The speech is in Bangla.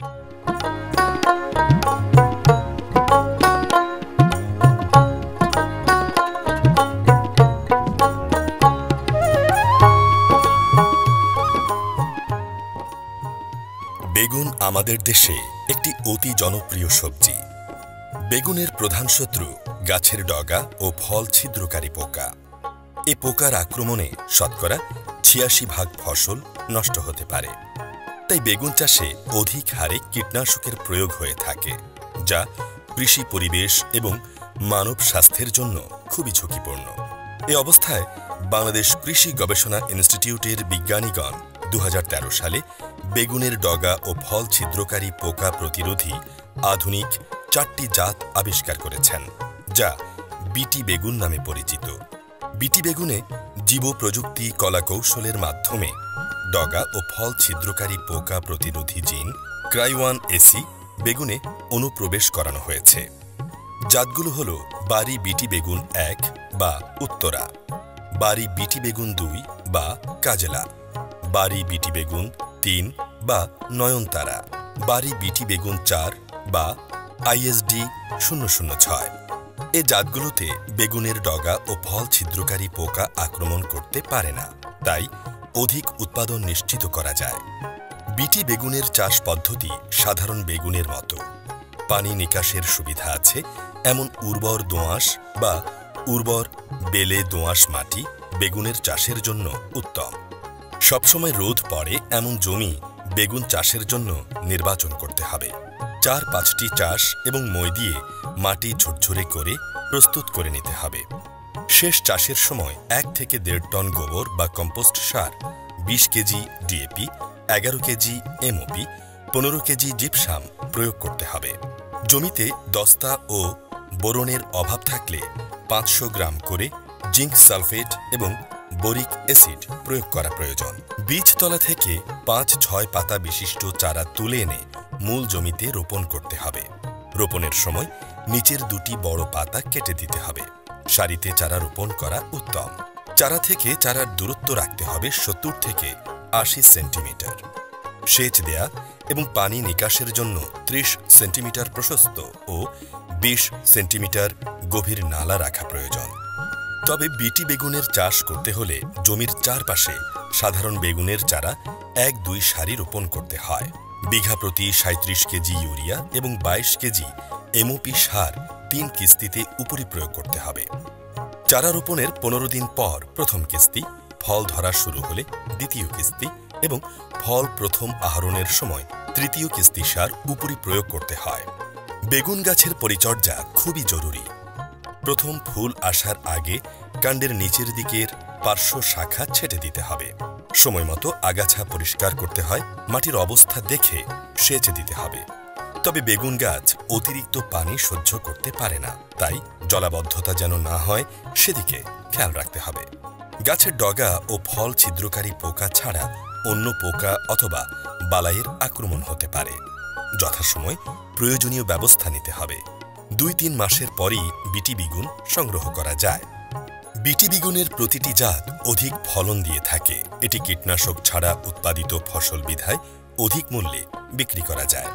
বেগুন আমাদের দেশে একটি অতি জনপ্রিয় সবজি। বেগুনের প্রধান শত্রু গাছের ডগা ও ফল ছিদ্রকারী পোকা। এই পোকার আক্রমণে শতকরা ৮৬% ফসল নষ্ট হতে পারে। তাই বেগুন চাষে অধিক হারে কীটনাশকের প্রয়োগ হয়ে থাকে, যা কৃষি পরিবেশ এবং মানব স্বাস্থ্যের জন্য খুবই ঝুঁকিপূর্ণ। এই অবস্থায় বাংলাদেশ কৃষি গবেষণা ইনস্টিটিউটের বিজ্ঞানীগণ ২০১৩ সালে বেগুনের ডগা ও ফল ছিদ্রকারী পোকা প্রতিরোধী আধুনিক ৪টি জাত আবিষ্কার করেছেন, যা বিটি বেগুন নামে পরিচিত। বিটি বেগুনে জীব প্রযুক্তি কলাকৌশলের মাধ্যমে ডগা ও ফল ছিদ্রকারী পোকা প্রতিরোধী জিন ক্রাই1AC বেগুনে অনুপ্রবেশ করানো হয়েছে। জাতগুলো হল বারি বিটি বেগুন ১ বা উত্তরা, বারি বিটি বেগুন ২ বা কাজলা, বারি বিটি বেগুন ৩ বা নয়নতারা, বারি বিটি বেগুন ৪ বা ISD ০০৬। এ জাতগুলোতে বেগুনের ডগা ও ফল ছিদ্রকারী পোকা আক্রমণ করতে পারে না, তাই অধিক উৎপাদন নিশ্চিত করা যায়। বিটি বেগুনের চাষ পদ্ধতি সাধারণ বেগুনের মতো। পানি নিকাশের সুবিধা আছে এমন উর্বর দোআঁশ বা উর্বর বেলে দোআঁশ মাটি বেগুনের চাষের জন্য উত্তম। সবসময় রোদ পড়ে এমন জমি বেগুন চাষের জন্য নির্বাচন করতে হবে। ৪-৫টি চাষ এবং মই দিয়ে মাটি ঝুরঝুরে করে প্রস্তুত করে নিতে হবে। শেষ চাষের সময় ১ থেকে ১.৫ টন গোবর বা কম্পোস্ট সার, ২০ KG DAP, ১১ KG MOP, ১৫ KG gypsum প্রয়োগ করতে হবে। জমিতে দস্তা ও বোরনের অভাব থাকলে ৫০০ গ্রাম করে জিঙ্ক সালফেট এবং বোরিক অ্যাসিড প্রয়োগ করা প্রয়োজন। বীজতলা থেকে ৫-৬ পাতা বিশিষ্ট চারা তুলে এনে মূল জমিতে রোপণ করতে হবে। রোপণের সময় নিচের দুটি বড় পাতা কেটে দিতে হবে। সারিতে চারা রোপণ করা উত্তম। চারা থেকে চারার দূরত্ব রাখতে হবে ৭০ থেকে ৮০ সেন্টিমিটার। সেচ দেয়া এবং পানি নিকাশের জন্য ৩০ সেন্টিমিটার প্রশস্ত ও ২০ সেন্টিমিটার গভীর নালা রাখা প্রয়োজন। তবে বিটি বেগুনের চাষ করতে হলে জমির চারপাশে সাধারণ বেগুনের চারা ১-২ সারি রোপণ করতে হয়। বিঘা প্রতি ৩৭ কেজি ইউরিয়া এবং ২২ কেজি এমওপি সার ৩ কিস্তিতে উপরি প্রয়োগ করতে হবে। চারা রোপণের ১৫ দিন পর প্রথম কিস্তি, ফল ধরা শুরু হলে দ্বিতীয় কিস্তি এবং ফল প্রথম আহরণের সময় তৃতীয় কিস্তি সার উপরি প্রয়োগ করতে হয়। বেগুন গাছের পরিচর্যা খুবই জরুরি। প্রথম ফুল আসার আগে কাণ্ডের নিচের দিকের পার্শ্ব শাখা ছেটে দিতে হবে। সময়মতো আগাছা পরিষ্কার করতে হয়। মাটির অবস্থা দেখে সেচ দিতে হবে। তবে বেগুন গাছ অতিরিক্ত পানি সহ্য করতে পারে না, তাই জলাবদ্ধতা যেন না হয় সেদিকে খেয়াল রাখতে হবে। গাছের ডগা ও ফল ছিদ্রকারী পোকা ছাড়া অন্য পোকা অথবা বালাইয়ের আক্রমণ হতে পারে। যথাসময় প্রয়োজনীয় ব্যবস্থা নিতে হবে। ২-৩ মাসের পরই বিটি বেগুন সংগ্রহ করা যায়। বিটি বেগুনের প্রতিটি জাত অধিক ফলন দিয়ে থাকে। এটি কীটনাশক ছাড়া উৎপাদিত ফসল বিধায় অধিক মূল্যে বিক্রি করা যায়।